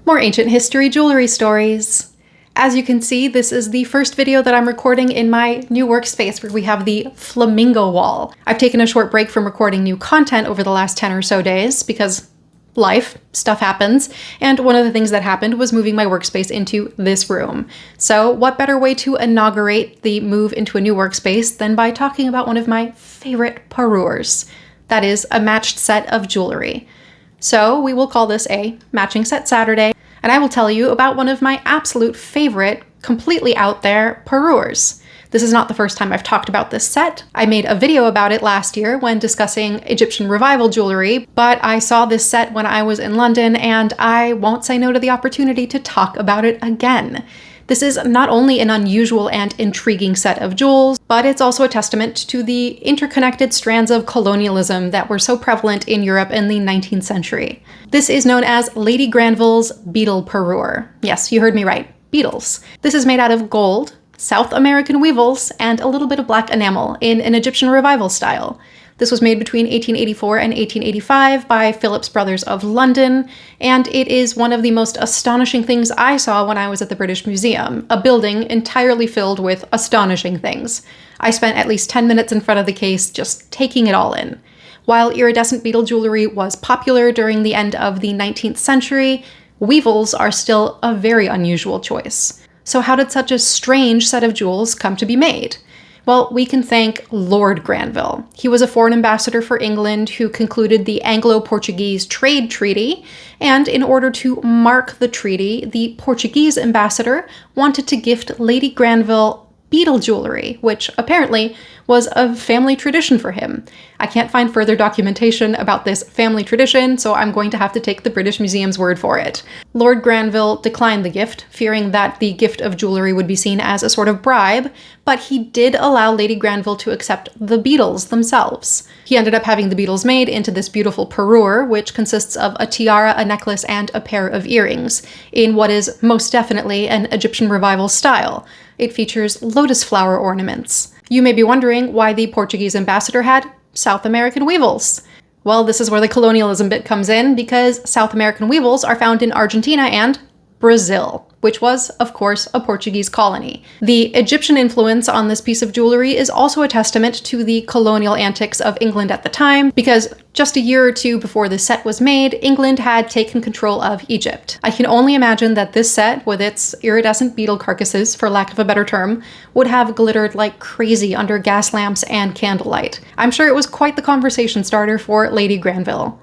More ancient history jewelry stories. As you can see, this is the first video that I'm recording in my new workspace where we have the flamingo wall. I've taken a short break from recording new content over the last 10 or so days because stuff happens, and one of the things that happened was moving my workspace into this room. So what better way to inaugurate the move into a new workspace than by talking about one of my favorite parures. That is a matched set of jewelry. So we will call this a Matching Set Saturday, and I will tell you about one of my absolute favorite, completely out there parures. This is not the first time I've talked about this set. I made a video about it last year when discussing Egyptian revival jewelry, but I saw this set when I was in London and I won't say no to the opportunity to talk about it again. This is not only an unusual and intriguing set of jewels, but it's also a testament to the interconnected strands of colonialism that were so prevalent in Europe in the 19th century. This is known as Lady Granville's Beetle Parure. Yes, you heard me right, beetles. This is made out of gold, South American weevils, and a little bit of black enamel in an Egyptian revival style. This was made between 1884 and 1885 by Phillips Brothers of London, and it is one of the most astonishing things I saw when I was at the British Museum, a building entirely filled with astonishing things. I spent at least 10 minutes in front of the case just taking it all in. While iridescent beetle jewelry was popular during the end of the 19th century, weevils are still a very unusual choice. So how did such a strange set of jewels come to be made? Well, we can thank Lord Granville. He was a foreign ambassador for England who concluded the Anglo-Portuguese Trade Treaty, and in order to mark the treaty, the Portuguese ambassador wanted to gift Lady Granville beetle jewelry, which apparently was a family tradition for him. I can't find further documentation about this family tradition, so I'm going to have to take the British Museum's word for it. Lord Granville declined the gift, fearing that the gift of jewelry would be seen as a sort of bribe, but he did allow Lady Granville to accept the beetles themselves. He ended up having the beetles made into this beautiful parure, which consists of a tiara, a necklace, and a pair of earrings, in what is most definitely an Egyptian revival style. It features lotus flower ornaments. You may be wondering why the Portuguese ambassador had South American weevils. Well, this is where the colonialism bit comes in, because South American weevils are found in Argentina and Brazil, which was, of course, a Portuguese colony. The Egyptian influence on this piece of jewelry is also a testament to the colonial antics of England at the time, because just a year or two before this set was made, England had taken control of Egypt. I can only imagine that this set, with its iridescent beetle carcasses, for lack of a better term, would have glittered like crazy under gas lamps and candlelight. I'm sure it was quite the conversation starter for Lady Granville.